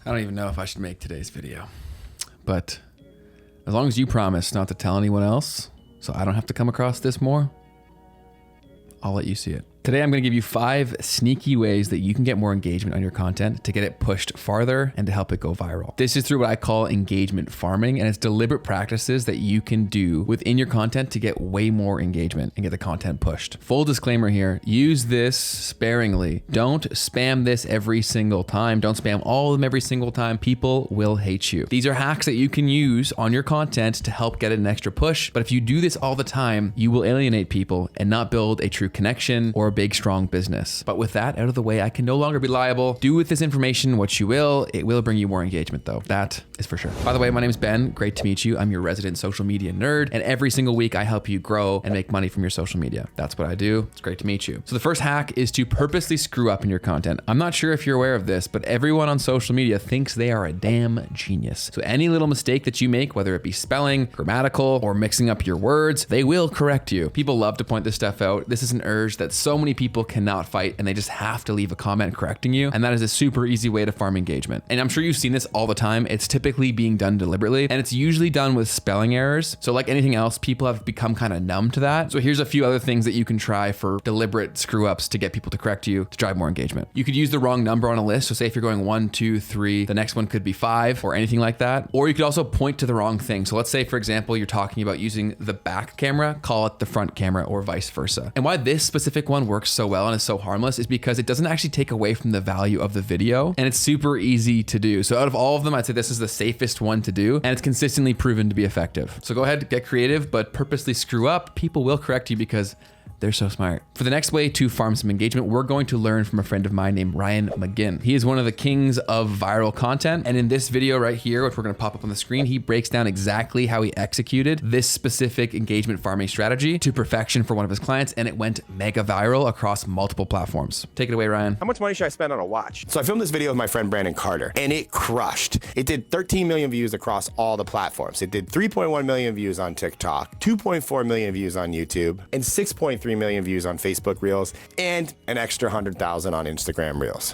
I don't even know if I should make today's video, but as long as you promise not to tell anyone else, so I don't have to come across this more, I'll let you see it. Today, I'm gonna give you 5 sneaky ways that you can get more engagement on your content to get it pushed farther and to help it go viral. This is through what I call engagement farming, and it's deliberate practices that you can do within your content to get way more engagement and get the content pushed. Full disclaimer here, use this sparingly. Don't spam this every single time. Don't spam all of them every single time. People will hate you. These are hacks that you can use on your content to help get an extra push, but if you do this all the time, you will alienate people and not build a true connection or a big, strong business. But with that out of the way, I can no longer be liable. Do with this information what you will. It will bring you more engagement though. That is for sure. By the way, my name is Ben. Great to meet you. I'm your resident social media nerd. And every single week I help you grow and make money from your social media. That's what I do. It's great to meet you. So the first hack is to purposely screw up in your content. I'm not sure if you're aware of this, but everyone on social media thinks they are a damn genius. So any little mistake that you make, whether it be spelling, grammatical, or mixing up your words, they will correct you. People love to point this stuff out. This is an urge that so many people cannot fight, and they just have to leave a comment correcting you. And that is a super easy way to farm engagement. And I'm sure you've seen this all the time. It's typically being done deliberately, and it's usually done with spelling errors. So like anything else, people have become kind of numb to that. So here's a few other things that you can try for deliberate screw ups to get people to correct you to drive more engagement. You could use the wrong number on a list. So say if you're going 1, 2, 3, the next one could be 5 or anything like that. Or you could also point to the wrong thing. So let's say, for example, you're talking about using the back camera, call it the front camera or vice versa. And why this specific one works so well and is so harmless is because it doesn't actually take away from the value of the video, and it's super easy to do. So out of all of them, I'd say this is the safest one to do, and it's consistently proven to be effective. So go ahead, get creative, but purposely screw up. People will correct you because they're so smart. For the next way to farm some engagement, we're going to learn from a friend of mine named Ryan Magin. He is one of the kings of viral content. And in this video right here, which we're gonna pop up on the screen, he breaks down exactly how he executed this specific engagement farming strategy to perfection for one of his clients. And it went mega viral across multiple platforms. Take it away, Ryan. How much money should I spend on a watch? So I filmed this video with my friend Brandon Carter, and it crushed. It did 13 million views across all the platforms. It did 3.1 million views on TikTok, 2.4 million views on YouTube, and 6.3 million views on Facebook Reels, and an extra 100,000 on Instagram Reels.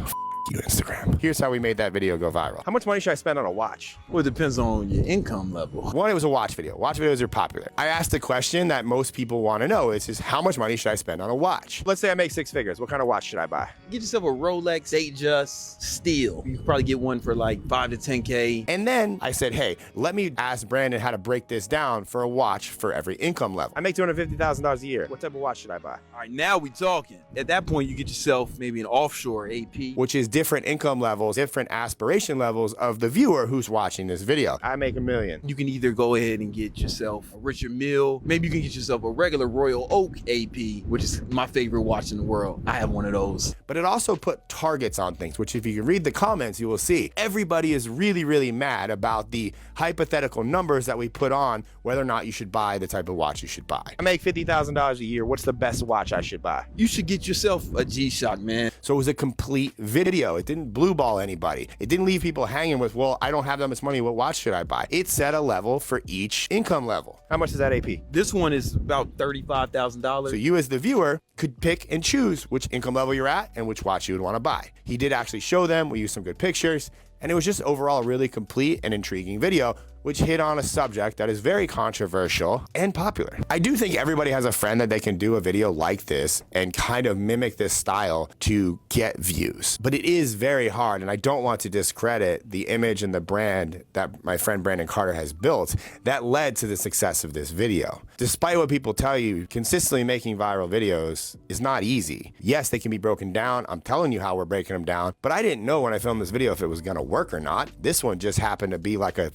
You, Instagram. Here's how we made that video go viral. How much money should I spend on a watch? Well, it depends on your income level. One, it was a watch video. Watch videos are popular. I asked a question that most people want to know is how much money should I spend on a watch? Let's say I make 6 figures. What kind of watch should I buy? Get yourself a Rolex Datejust steel. You could probably get one for like 5 to 10K. And then I said, hey, let me ask Brandon how to break this down for a watch for every income level. I make $250,000 a year. What type of watch should I buy? All right, now we talking. At that point, you get yourself maybe an offshore AP. Which is different income levels, different aspiration levels of the viewer who's watching this video. I make $1 million. You can either go ahead and get yourself a Richard Mille. Maybe you can get yourself a regular Royal Oak AP, which is my favorite watch in the world. I have one of those. But it also put targets on things, which if you can read the comments, you will see. Everybody is really, really mad about the hypothetical numbers that we put on whether or not you should buy the type of watch you should buy. I make $50,000 a year. What's the best watch I should buy? You should get yourself a G-Shock, man. So it was a complete video. It didn't blue ball anybody. It didn't leave people hanging with, well, I don't have that much money. What watch should I buy? It set a level for each income level. How much is that AP? This one is about $35,000. So you as the viewer could pick and choose which income level you're at and which watch you would want to buy. He did actually show them. We used some good pictures, and it was just overall a really complete and intriguing video, which hit on a subject that is very controversial and popular. I do think everybody has a friend that they can do a video like this and kind of mimic this style to get views. But it is very hard, and I don't want to discredit the image and the brand that my friend Brandon Carter has built that led to the success of this video. Despite what people tell you, consistently making viral videos is not easy. Yes, they can be broken down. I'm telling you how we're breaking them down, but I didn't know when I filmed this video if it was gonna work or not. This one just happened to be like a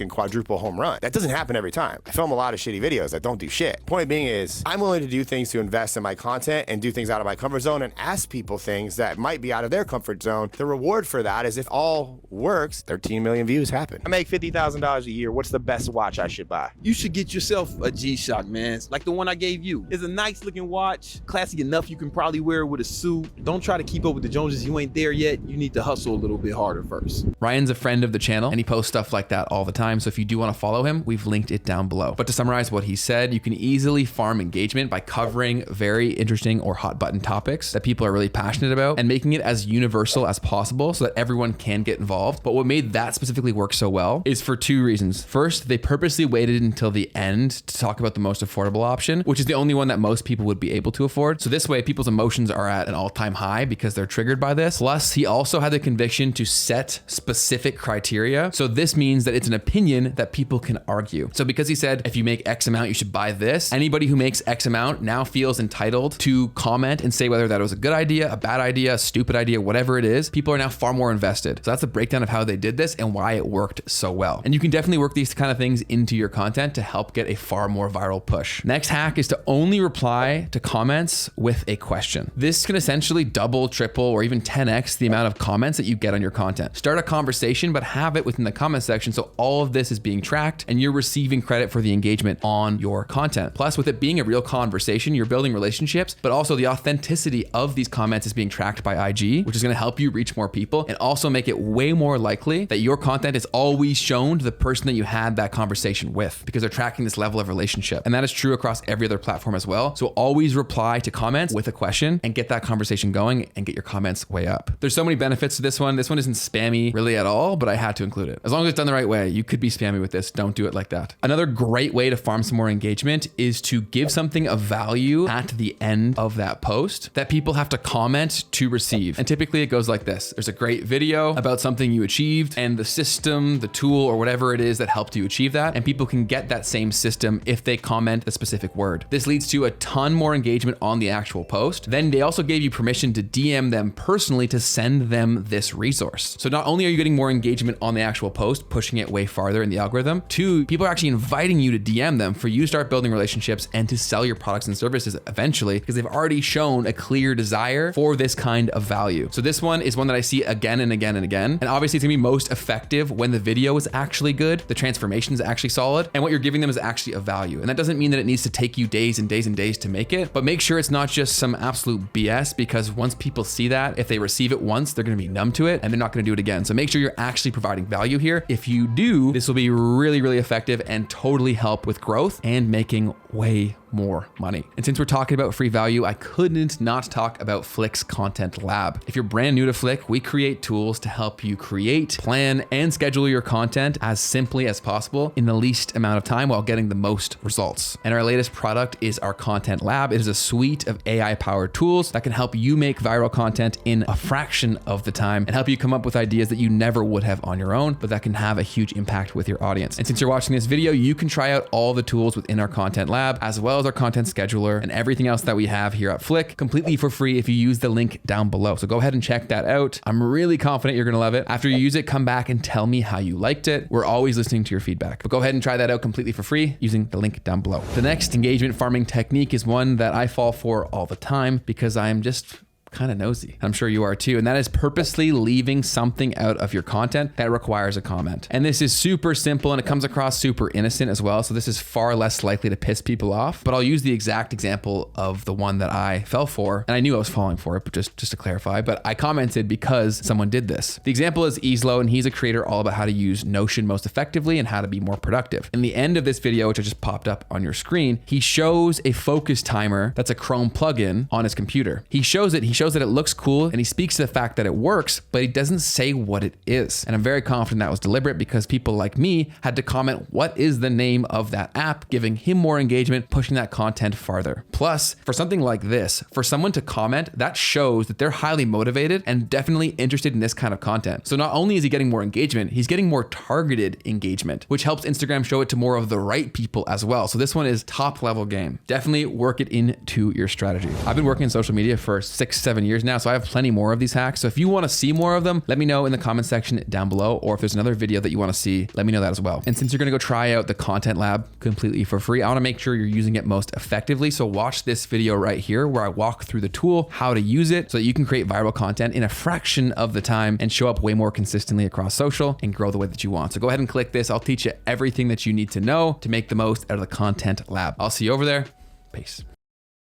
quadruple home run. That doesn't happen every time. I film a lot of shitty videos that don't do shit. Point being is, I'm willing to do things to invest in my content and do things out of my comfort zone and ask people things that might be out of their comfort zone. The reward for that is if all works, 13 million views happen. I make $50,000 a year. What's the best watch I should buy? You should get yourself a G-Shock, man. Like the one I gave you. It's a nice looking watch, classy enough you can probably wear it with a suit. Don't try to keep up with the Joneses. You ain't there yet. You need to hustle a little bit harder first. Ryan's a friend of the channel, and he posts stuff like that all the time. time. So if you do want to follow him, we've linked it down below. But to summarize what he said, you can easily farm engagement by covering very interesting or hot button topics that people are really passionate about and making it as universal as possible so that everyone can get involved. But what made that specifically work so well is for two reasons. First, they purposely waited until the end to talk about the most affordable option, which is the only one that most people would be able to afford. So this way, people's emotions are at an all-time high because they're triggered by this. Plus, he also had the conviction to set specific criteria. So this means that it's an opinion that people can argue. So because he said, if you make X amount, you should buy this, anybody who makes X amount now feels entitled to comment and say whether that was a good idea, a bad idea, a stupid idea, whatever it is. People are now far more invested. So that's a breakdown of how they did this and why it worked so well. And you can definitely work these kind of things into your content to help get a far more viral push. Next hack is to only reply to comments with a question. This can essentially double, triple, or even 10x the amount of comments that you get on your content. Start a conversation, but have it within the comment section so all of this is being tracked and you're receiving credit for the engagement on your content. Plus, with it being a real conversation, you're building relationships, but also the authenticity of these comments is being tracked by IG, which is going to help you reach more people and also make it way more likely that your content is always shown to the person that you had that conversation with, because they're tracking this level of relationship. And that is true across every other platform as well. So always reply to comments with a question and get that conversation going and get your comments way up. There's so many benefits to this one. This one isn't spammy really at all, but I had to include it. As long as it's done the right way, you could be spammy with this. Don't do it like that. Another great way to farm some more engagement is to give something of value at the end of that post that people have to comment to receive. And typically it goes like this. There's a great video about something you achieved and the system, the tool, or whatever it is that helped you achieve that. And people can get that same system if they comment the specific word. This leads to a ton more engagement on the actual post. Then they also gave you permission to DM them personally to send them this resource. So not only are you getting more engagement on the actual post, pushing it way farther in the algorithm, two, people are actually inviting you to DM them for you to start building relationships and to sell your products and services eventually, because they've already shown a clear desire for this kind of value. So this one is one that I see again and again and again. And obviously it's gonna be most effective when the video is actually good, the transformation is actually solid, and what you're giving them is actually of value. And that doesn't mean that it needs to take you days and days and days to make it, but make sure it's not just some absolute BS, because once people see that, if they receive it once, they're gonna be numb to it and they're not gonna do it again. So make sure you're actually providing value here. If you do, this will be really, really effective and totally help with growth and making way more money. And since we're talking about free value, I couldn't not talk about Flick's Content Lab. If you're brand new to Flick, we create tools to help you create, plan, and schedule your content as simply as possible in the least amount of time while getting the most results. And our latest product is our Content Lab. It is a suite of AI-powered tools that can help you make viral content in a fraction of the time and help you come up with ideas that you never would have on your own, but that can have a huge impact with your audience. And since you're watching this video, you can try out all the tools within our Content Lab, as well as our content scheduler and everything else that we have here at Flick completely for free if you use the link down below. So go ahead and check that out. I'm really confident you're gonna love it. After you use it, come back and tell me how you liked it. We're always listening to your feedback, but go ahead and try that out completely for free using the link down below. The next engagement farming technique is one that I fall for all the time because I'm just kind of nosy. I'm sure you are too. And that is purposely leaving something out of your content that requires a comment. And this is super simple and it comes across super innocent as well. So this is far less likely to piss people off, but I'll use the exact example of the one that I fell for. And I knew I was falling for it, but just to clarify, but I commented because someone did this. The example is Easlo, and he's a creator all about how to use Notion most effectively and how to be more productive. In the end of this video, which I just popped up on your screen, he shows a focus timer that's a Chrome plugin on his computer. He shows that it looks cool and he speaks to the fact that it works, but he doesn't say what it is. And I'm very confident that was deliberate because people like me had to comment what is the name of that app, giving him more engagement, pushing that content farther. Plus, for something like this, for someone to comment, that shows that they're highly motivated and definitely interested in this kind of content. So not only is he getting more engagement, he's getting more targeted engagement, which helps Instagram show it to more of the right people as well. So this one is top level game. Definitely work it into your strategy. I've been working in social media for 6-7 years now, so I have plenty more of these hacks. So if you want to see more of them, let me know in the comment section down below, or if there's another video that you want to see, let me know that as well. And since you're going to go try out the Content Lab completely for free, I want to make sure you're using it most effectively. So watch this video right here where I walk through the tool, how to use it so that you can create viral content in a fraction of the time and show up way more consistently across social and grow the way that you want. So go ahead and click this. I'll teach you everything that you need to know to make the most out of the Content Lab. I'll see you over there. Peace.